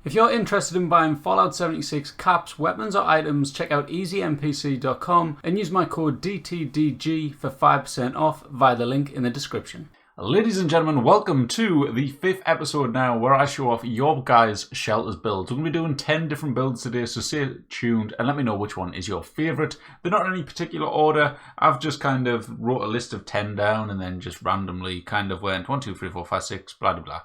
If you're interested in buying Fallout 76 caps, weapons or items, check out easynpc.com and use my code DTDG for 5% off via the link in the description. Ladies and gentlemen, welcome to the 5th episode now where I show off your guys' shelters builds. We're going to be doing 10 different builds today, so stay tuned and let me know which one is your favourite. They're not in any particular order. I've just kind of wrote a list of 10 down and then just randomly kind of went 1, 2, 3, 4, 5, 6, blah, blah, blah.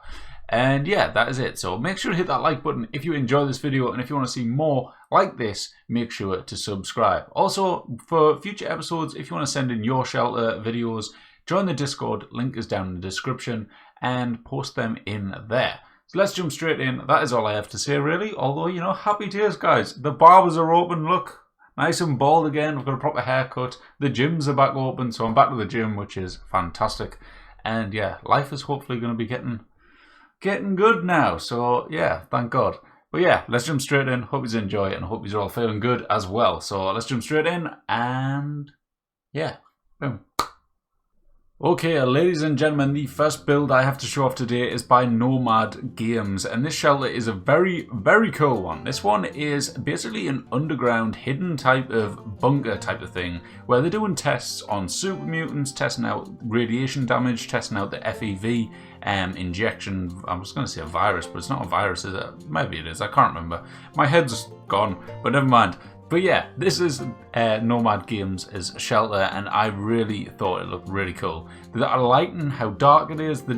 And yeah, that is it. So make sure to hit that like button if you enjoy this video, and if you want to see more like this, make sure to subscribe. Also, for future episodes, if you want to send in your shelter videos, join the Discord, link is down in the description, and post them in there. So let's jump straight in. That is all I have to say really, although, you know, happy days guys. The barbers are open, look. Nice and bald again, I've got a proper haircut. The gyms are back open, so I'm back to the gym, which is fantastic. And yeah, life is hopefully going to be getting good now, so yeah, thank God. But yeah, let's jump straight in. Hope you enjoy it and hope you're all feeling good as well. So let's jump straight in and yeah, boom. Okay, ladies and gentlemen, the first build I have to show off today is by Nomad Games, and this shelter is a very, very cool one. This one is basically an underground hidden type of bunker type of thing where they're doing tests on super mutants, testing out radiation damage, testing out the FEV injection. I was going to say a virus, but it's not a virus, is it? Maybe it is, I can't remember. My head's gone, but never mind. But yeah, this is Nomad Games' shelter, and I really thought it looked really cool. The lighting, how dark it is, the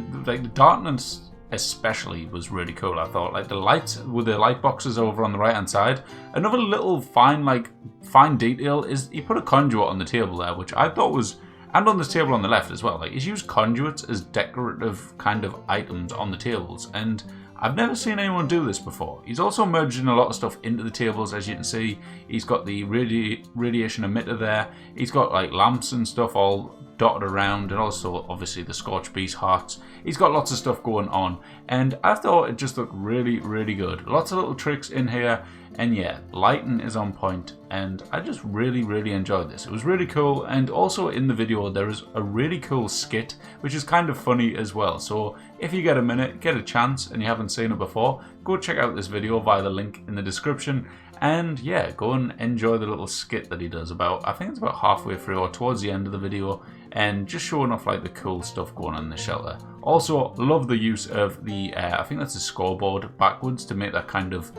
darkness especially was really cool. I thought, like the lights with the light boxes over on the right hand side. Another little fine detail is he put a conduit on the table there, which I thought was, and on this table on the left as well. Like he's used conduits as decorative kind of items on the tables, and I've never seen anyone do this before. He's also merging a lot of stuff into the tables, as you can see. He's got the radiation emitter there. He's got like lamps and stuff all dotted around, and also obviously the Scorched Beast hearts. He's got lots of stuff going on, and I thought it just looked really, really good. Lots of little tricks in here, and yeah, lighting is on point, and I just really, really enjoyed this. It was really cool, and also in the video there is a really cool skit, which is kind of funny as well. So if you get a minute, get a chance, and you haven't seen it before, go check out this video via the link in the description. And yeah, go and enjoy the little skit that he does about, I think it's about halfway through or towards the end of the video, and just showing off like the cool stuff going on in the shelter. Also, love the use of the, I think that's a scoreboard backwards to make that kind of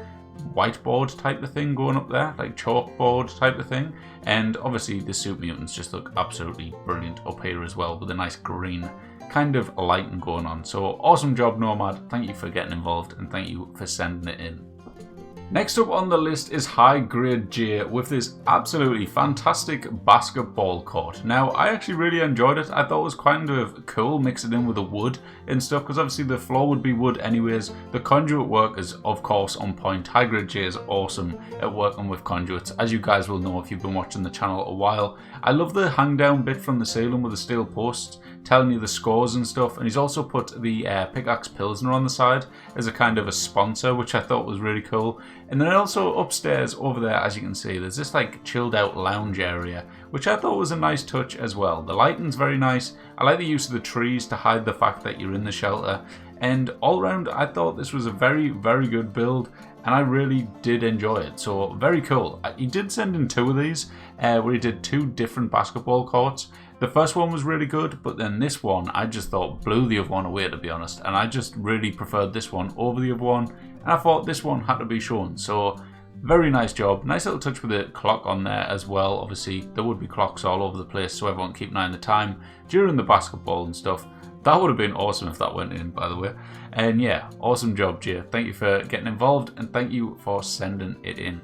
whiteboard type of thing going up there, like chalkboard type of thing. And obviously the super mutants just look absolutely brilliant up here as well, with a nice green kind of lighting going on. So awesome job, Nomad. Thank you for getting involved, and thank you for sending it in. Next up on the list is High Grade J with this absolutely fantastic basketball court. Now, I actually really enjoyed it. I thought it was kind of cool mixing in with the wood and stuff, because obviously the floor would be wood anyways. The conduit work is of course on point. High Grade J is awesome at working with conduits, as you guys will know if you've been watching the channel a while. I love the hang down bit from the ceiling with the steel posts telling you the scores and stuff, and he's also put the Pickaxe Pilsner on the side as a kind of a sponsor, which I thought was really cool. And then also upstairs over there, as you can see, there's this like chilled out lounge area, which I thought was a nice touch as well. The lighting's very nice. I like the use of the trees to hide the fact that you're in the shelter, and all around I thought this was a very, very good build, and I really did enjoy it. So very cool. He did send in 2 of these where he did 2 different basketball courts. The first one was really good, but then this one I just thought blew the other one away, to be honest, and I just really preferred this one over the other one, and I thought this one had to be shown. So very nice job. Nice little touch with the clock on there as well. Obviously there would be clocks all over the place, so everyone keep an eye on the time during the basketball and stuff. That would have been awesome if that went in, by the way. And yeah, awesome job, Jay. Thank you for getting involved, and thank you for sending it in.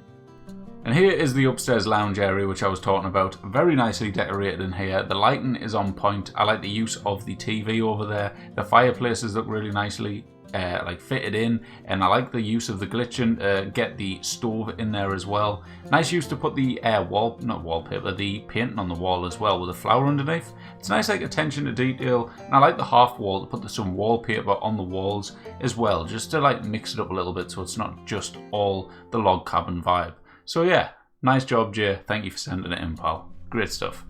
And here is the upstairs lounge area, which I was talking about. Very nicely decorated in here. The lighting is on point. I like the use of the TV over there. The fireplaces look really nicely like fitted in, and I like the use of the glitching. Get the stove in there as well. Nice use to put the the painting on the wall as well with a flower underneath. It's nice like attention to detail, and I like the half wall to put some wallpaper on the walls as well, just to like mix it up a little bit so it's not just all the log cabin vibe. So yeah, nice job, Jay. Thank you for sending it in, pal. Great stuff.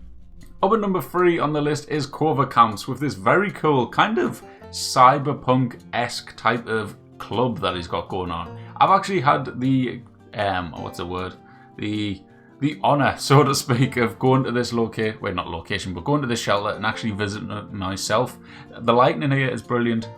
Up at number 3 on the list is Cover Camps with this very cool kind of cyberpunk-esque type of club that he's got going on. I've actually had the, what's the word? The honour, so to speak, of going to this location, well, not location, but going to this shelter and actually visiting it myself. The lighting in here is brilliant.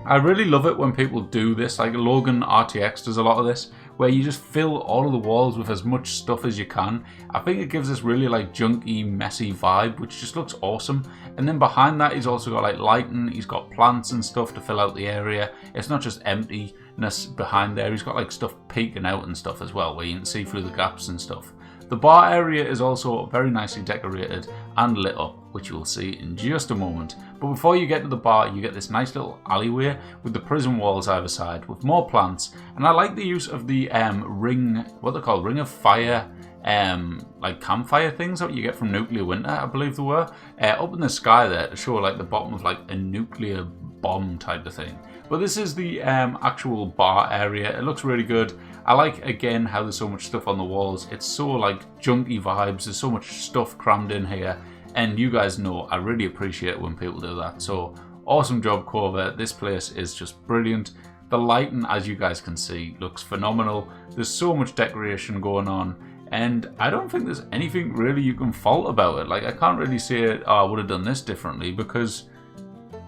I really love it when people do this, like Logan RTX does a lot of this, where you just fill all of the walls with as much stuff as you can. I think it gives this really like junky, messy vibe, which just looks awesome. And then behind that, he's also got like lighting, he's got plants and stuff to fill out the area. It's not just emptiness behind there, he's got like stuff peeking out and stuff as well, where you can see through the gaps and stuff. The bar area is also very nicely decorated and lit up, which you will see in just a moment. But before you get to the bar, you get this nice little alleyway with the prison walls either side with more plants. And I like the use of the ring, what they're called, ring of fire, like campfire things that you get from Nuclear Winter, I believe they were, up in the sky there to show like the bottom of like a nuclear bomb type of thing. But this is the actual bar area. It looks really good. I like, again, how there's so much stuff on the walls. It's so like junky vibes. There's so much stuff crammed in here. And you guys know I really appreciate when people do that. So awesome job, Cover. This place is just brilliant. The lighting, as you guys can see, looks phenomenal. There's so much decoration going on. And I don't think there's anything really you can fault about it. Like, I can't really say, oh, I would have done this differently, because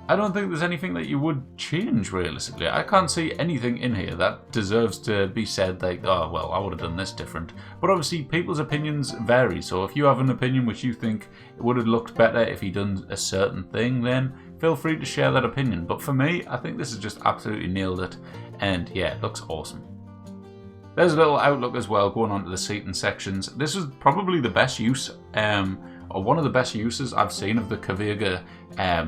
I don't think there's anything that you would change realistically. I can't see anything in here that deserves to be said like, oh, well, I would have done this different. But obviously, people's opinions vary. So if you have an opinion which you think it would have looked better if he'd done a certain thing, then feel free to share that opinion. But for me, I think this has just absolutely nailed it. And yeah, it looks awesome. There's a little outlook as well going on to the seating sections. This is probably the best use, or one of the best uses I've seen of the Kavega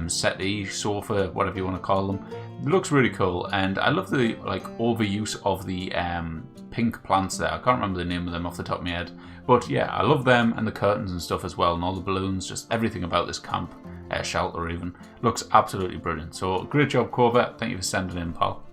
settee, sofa, whatever you want to call them. It looks really cool, and I love the like overuse of the pink plants there. I can't remember the name of them off the top of my head, but yeah, I love them, and the curtains and stuff as well, and all the balloons. Just everything about this camp, shelter even, looks absolutely brilliant. So great job, Cover. Thank you for sending in, pal.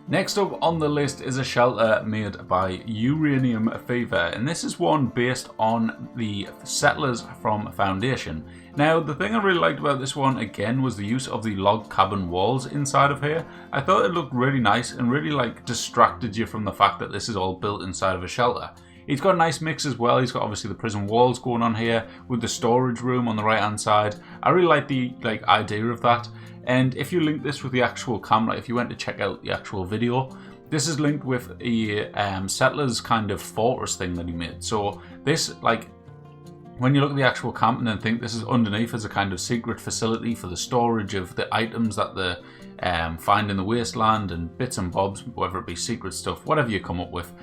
Next up on the list is a shelter made by Uranium Fever, and this is one based on the settlers from Foundation. Now, the thing I really liked about this one, again, was the use of the log cabin walls inside of here. I thought it looked really nice and really like distracted you from the fact that this is all built inside of a shelter. He's got a nice mix as well. He's got obviously the prison walls going on here with the storage room on the right hand side. I really like the idea of that. And if you link this with the actual camera, if you went to check out the actual video, this is linked with a settlers kind of fortress thing that he made. So this, like, when you look at the actual camp and then think this is underneath as a kind of secret facility for the storage of the items that they find in the wasteland and bits and bobs, whether it be secret stuff, whatever you come up with,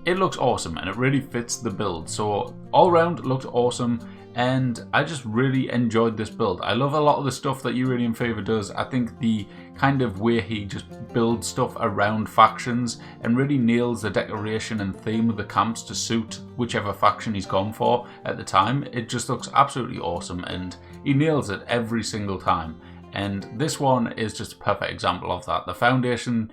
it looks awesome and it really fits the build. So all around it looked awesome. And I just really enjoyed this build. I love a lot of the stuff that Uranium Fever does. I think the kind of way he just builds stuff around factions and really nails the decoration and theme of the camps to suit whichever faction he's gone for at the time. It just looks absolutely awesome and he nails it every single time. And this one is just a perfect example of that. The Foundation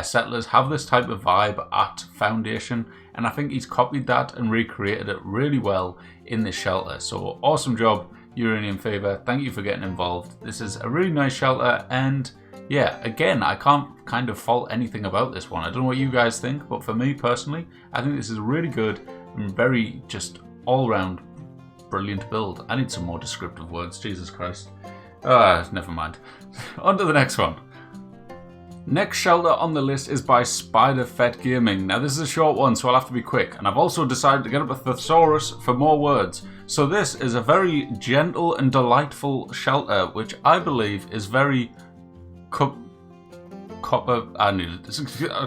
settlers have this type of vibe at Foundation, and I think he's copied that and recreated it really well in this shelter. So awesome job, Uranium Fever. Thank you for getting involved. This is a really nice shelter, and yeah, again, I can't kind of fault anything about this one. I don't know what you guys think, but for me personally, I think this is a really good and very just all-round brilliant build. I need some more descriptive words, Jesus Christ. Never mind. On to the next one. Next shelter on the list is by Spider Fett Gaming. Now this is a short one, so I'll have to be quick, and I've also decided to get up a thesaurus for more words. So this is a very gentle and delightful shelter, which I believe is very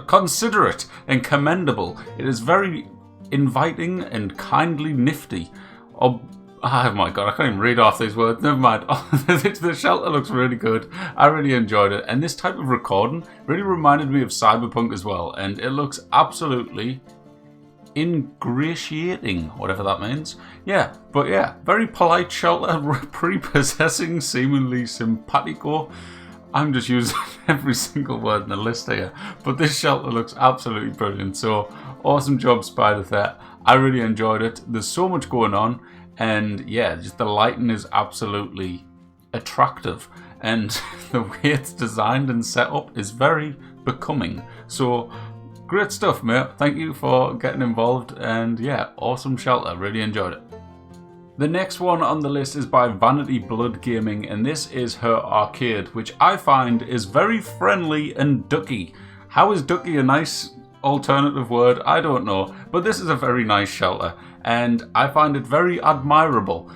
considerate and commendable. It is very inviting and kindly nifty. Oh my god, I can't even read off these words. Never mind. The shelter looks really good. I really enjoyed it. And this type of recording really reminded me of Cyberpunk as well. And it looks absolutely ingratiating, whatever that means. Yeah, but yeah, very polite shelter, prepossessing, seemingly simpatico. I'm just using every single word in the list here. But this shelter looks absolutely brilliant. So awesome job, Spider Fett. I really enjoyed it. There's so much going on. And yeah, just the lighting is absolutely attractive. And the way it's designed and set up is very becoming. So great stuff, mate. Thank you for getting involved, and yeah, awesome shelter. Really enjoyed it. The next one on the list is by Vanity Blood Gaming, and this is her arcade, which I find is very friendly and ducky. How is ducky a nice alternative word? I don't know, but this is a very nice shelter, and I find it very admirable.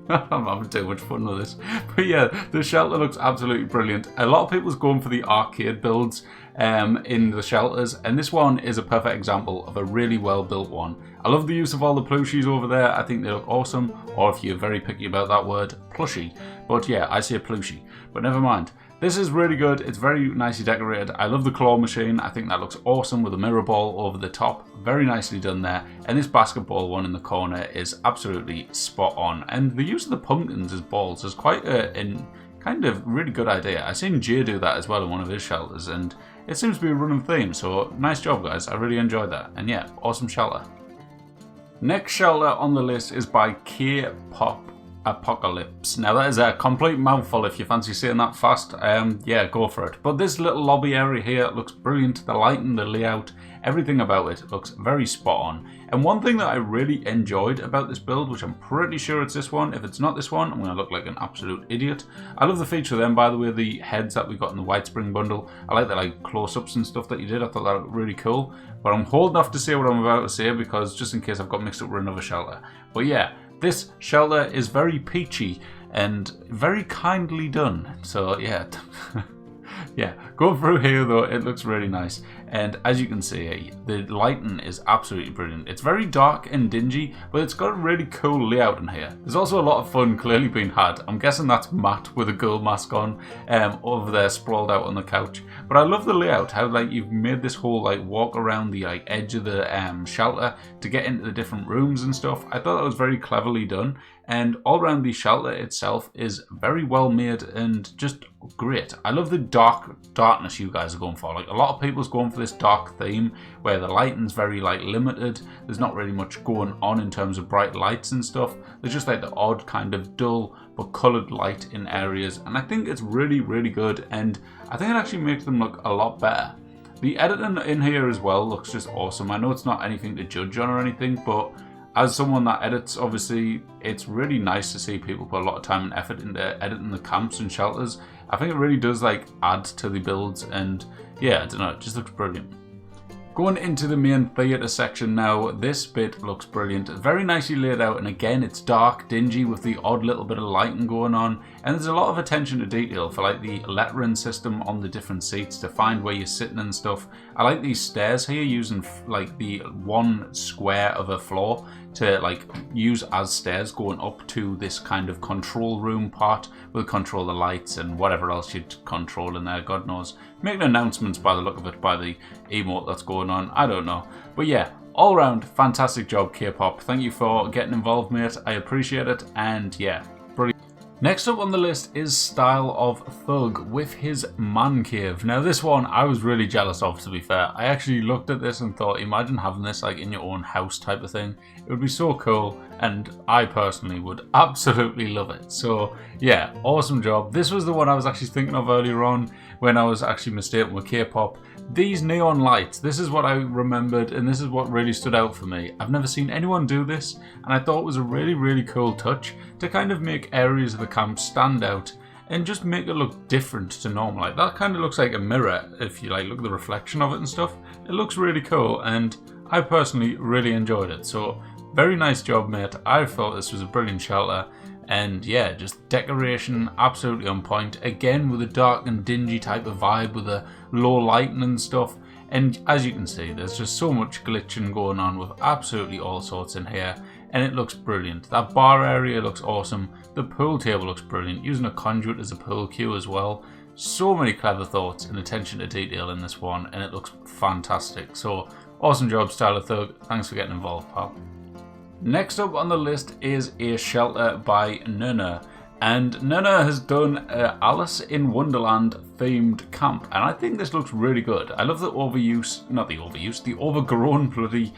I'm having too much fun with this. But yeah, the shelter looks absolutely brilliant. A lot of people's going for the arcade builds in the shelters, and this one is a perfect example of a really well built one. I love the use of all the plushies over there. I think they look awesome, or if you're very picky about that word, plushie. But yeah, I say plushie, but never mind. This is really good. It's very nicely decorated. I love the claw machine. I think that looks awesome with a mirror ball over the top. Very nicely done there. And this basketball one in the corner is absolutely spot on. And the use of the pumpkins as balls is quite a kind of really good idea. I've seen Jay do that as well in one of his shelters, and it seems to be a running theme. So nice job, guys. I really enjoyed that. And yeah, awesome shelter. Next shelter on the list is by K-Pop Apocalypse. Now that is a complete mouthful if you fancy saying that fast. Yeah, go for it. But this little lobby area here looks brilliant. The lighting, the layout, everything about it looks very spot on. And one thing that I really enjoyed about this build, which I'm pretty sure it's this one, if it's not this one, I'm going to look like an absolute idiot. I love the feature of them, by the way, the heads that we got in the White Spring bundle. I like the like close-ups and stuff that you did. I thought that looked really cool. But I'm holding off to say what I'm about to say, because just in case I've got mixed up with another shelter. But yeah, this shelter is very peachy and very kindly done. So yeah, yeah, going through here though, it looks really nice. And as you can see, the lighting is absolutely brilliant. It's very dark and dingy, but it's got a really cool layout in here. There's also a lot of fun clearly being had. I'm guessing that's Matt with a girl mask on over there sprawled out on the couch. But I love the layout, how like you've made this whole like walk around the like edge of the shelter to get into the different rooms and stuff. I thought that was very cleverly done. And all around the shelter itself is very well made and just great. I love the darkness you guys are going for. Like a lot of people's going for this dark theme where the lighting's very like limited. There's not really much going on in terms of bright lights and stuff. There's just like the odd kind of dull but coloured light in areas. And I think it's really, really good. And I think it actually makes them look a lot better. The editing in here as well looks just awesome. I know it's not anything to judge on or anything, but as someone that edits, obviously, it's really nice to see people put a lot of time and effort into editing the camps and shelters. I think it really does like add to the builds, and yeah, I don't know, it just looks brilliant. Going into the main theatre section now, this bit looks brilliant. Very nicely laid out, and again, it's dark, dingy with the odd little bit of lighting going on. And there's a lot of attention to detail for like the lettering system on the different seats to find where you're sitting and stuff. I like these stairs here using like the one square of a floor to like use as stairs going up to this kind of control room part. We'll control the lights and whatever else you'd control in there, God knows. Making announcements by the look of it, by the emote that's going on, I don't know. But yeah, all around, fantastic job, K-Pop. Thank you for getting involved, mate. I appreciate it, and yeah, brilliant. Next up on the list is Style of Thug with his man cave. Now this one I was really jealous of, to be fair. I actually looked at this and thought, imagine having this like in your own house type of thing. It would be so cool, and I personally would absolutely love it. So yeah, awesome job. This was the one I was actually thinking of earlier on when I was actually mistaken with K-Pop. These neon lights, this is what I remembered, and this is what really stood out for me. I've never seen anyone do this, and I thought it was a really, really cool touch to kind of make areas of the camp stand out and just make it look different to normal. Like that kind of looks like a mirror if you like look at the reflection of it and stuff. It looks really cool, and I personally really enjoyed it. So very nice job, mate. I thought this was a brilliant shelter. And yeah, just decoration absolutely on point. Again, with a dark and dingy type of vibe with a low lighting and stuff. And as you can see, there's just so much glitching going on with absolutely all sorts in here. And it looks brilliant. That bar area looks awesome. The pool table looks brilliant. Using a conduit as a pool cue as well. So many clever thoughts and attention to detail in this one. And it looks fantastic. So awesome job, Style of Thug. Thanks for getting involved, pal. Next up on the list is a shelter by Nuna, and Nuna has done Alice in Wonderland themed camp, and I think this looks really good. I love the overgrown bloody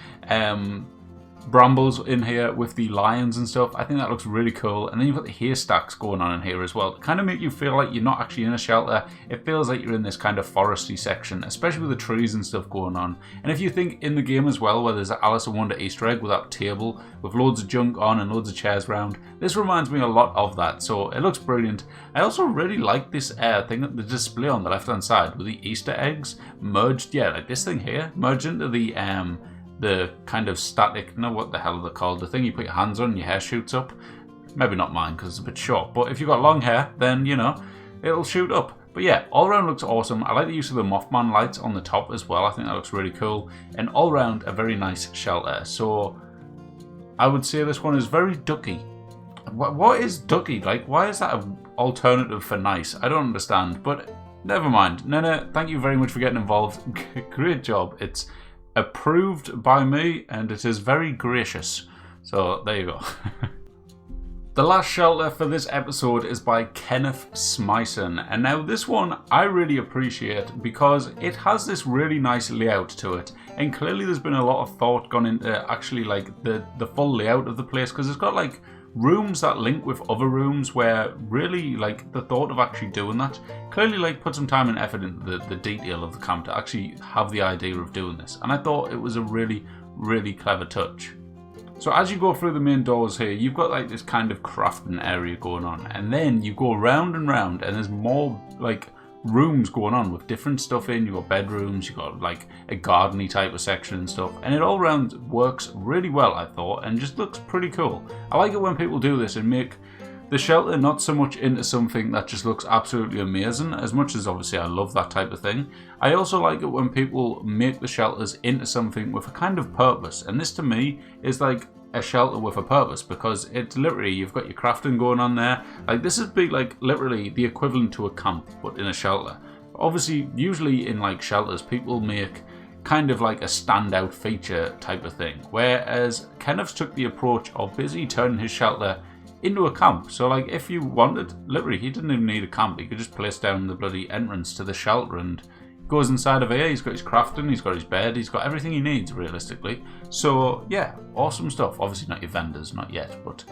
brambles in here with the lions and stuff. I think that looks really cool. And then you've got the haystacks going on in here as well. Kind of make you feel like you're not actually in a shelter. It feels like you're in this kind of foresty section, especially with the trees and stuff going on. And if you think in the game as well, where there's an Alice in Wonder Easter egg with that table with loads of junk on and loads of chairs around, this reminds me a lot of that. So it looks brilliant. I also really like this thing, the display on the left hand side with the Easter eggs merged. Yeah, like this thing here merged into the kind of static, no, what the hell are they called? The thing you put your hands on and your hair shoots up. Maybe not mine because it's a bit short, but if you've got long hair, then, you know, it'll shoot up. But yeah, all around looks awesome. I like the use of the Mothman lights on the top as well. I think that looks really cool. And all around a very nice shelter. So I would say this one is very ducky. What is ducky? Like, why is that an alternative for nice? I don't understand, but never mind. Nene, thank you very much for getting involved. Great job. It's approved by me and it is very gracious. So there you go. The last shelter for this episode is by Kenneth Smithson, and now this one I really appreciate because it has this really nice layout to it, and clearly there's been a lot of thought gone into actually like the full layout of the place, because it's got like rooms that link with other rooms where really like the thought of actually doing that clearly like put some time and effort into the detail of the camp to actually have the idea of doing this, and I thought it was a really clever touch. So as you go through the main doors here, you've got like this kind of crafting area going on, and then you go round and round and there's more like rooms going on with different stuff in. You've got bedrooms, you've got like a garden-y type of section and stuff, and it all round works really well, I thought, and just looks pretty cool. I like it when people do this and make the shelter not so much into something that just looks absolutely amazing, as much as obviously I love that type of thing. I also like it when people make the shelters into something with a kind of purpose, and this to me is like a shelter with a purpose, because it's literally, you've got your crafting going on there. Like this would be like literally the equivalent to a camp but in a shelter. Obviously usually in like shelters people make kind of like a standout feature type of thing, whereas Kenneth took the approach of basically turning his shelter into a camp. So like if you wanted, literally he didn't even need a camp, he could just place down the bloody entrance to the shelter and goes inside of here. He's got his crafting, he's got his bed, he's got everything he needs realistically. So yeah, awesome stuff. Obviously not your vendors, not yet, but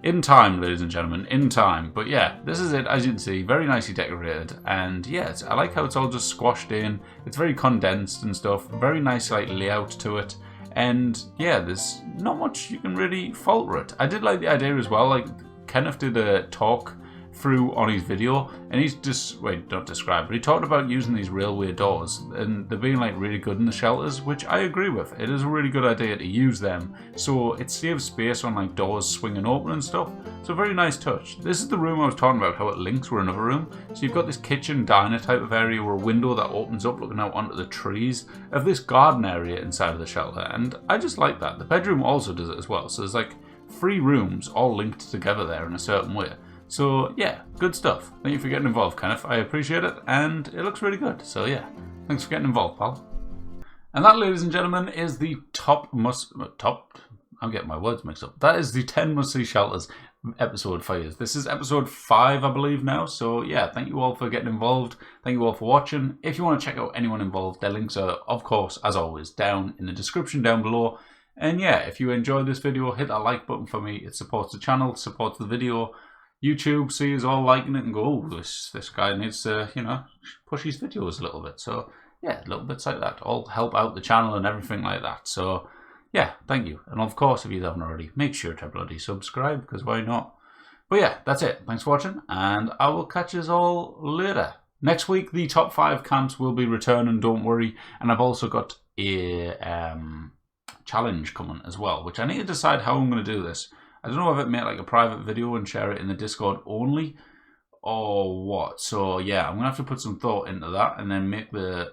in time, ladies and gentlemen, in time. But yeah, this is it. As you can see, very nicely decorated, and yeah, I like how it's all just squashed in. It's very condensed and stuff, very nice like layout to it. And yeah, there's not much you can really falter it. I did like the idea as well, like Kenneth did a talk through on his video, and he's just, wait, don't describe, but he talked about using these railway doors and they're being like really good in the shelters, which I agree with. It is a really good idea to use them, so it saves space on like doors swinging open and stuff. So very nice touch. This is the room I was talking about, how it links with another room. So you've got this kitchen diner type of area with a window that opens up looking out onto the trees of this garden area inside of the shelter, and I just like that. The bedroom also does it as well, so there's like 3 rooms all linked together there in a certain way. So yeah, good stuff. Thank you for getting involved, Kenneth. I appreciate it, and it looks really good. So yeah, thanks for getting involved, pal. And that, ladies and gentlemen, is the I'm getting my words mixed up. That is the 10 must-see shelters episode for you. This is episode 5, I believe, now. So yeah, thank you all for getting involved. Thank you all for watching. If you want to check out anyone involved, their links are, of course, as always, down in the description down below. And yeah, if you enjoyed this video, hit that like button for me. It supports the channel, supports the video. YouTube sees all liking it and go, oh, this guy needs to, you know, push his videos a little bit. So yeah, little bits like that all help out the channel and everything like that. So yeah, thank you. And of course, if you haven't already, make sure to bloody subscribe, because why not? But yeah, that's it. Thanks for watching, and I will catch you all later. Next week, the top 5 camps will be returning, don't worry. And I've also got a challenge coming as well, which I need to decide how I'm going to do this. I don't know if it make like a private video and share it in the Discord only or what. So yeah, I'm going to have to put some thought into that and then make the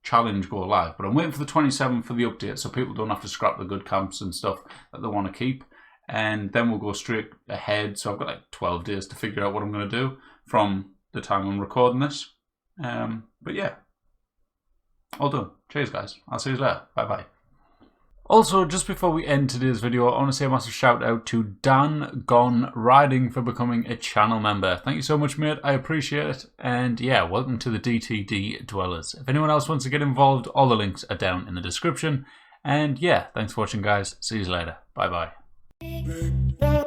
challenge go live. But I'm waiting for the 27th for the update, so people don't have to scrap the good camps and stuff that they want to keep. And then we'll go straight ahead. So I've got like 12 days to figure out what I'm going to do from the time I'm recording this. But yeah, all done. Cheers, guys. I'll see you later. Bye-bye. Also, just before we end today's video, I want to say a massive shout out to Dan Gone Riding for becoming a channel member. Thank you so much, mate. I appreciate it. And yeah, welcome to the DTD Dwellers. If anyone else wants to get involved, all the links are down in the description. And yeah, thanks for watching, guys. See you later. Bye bye.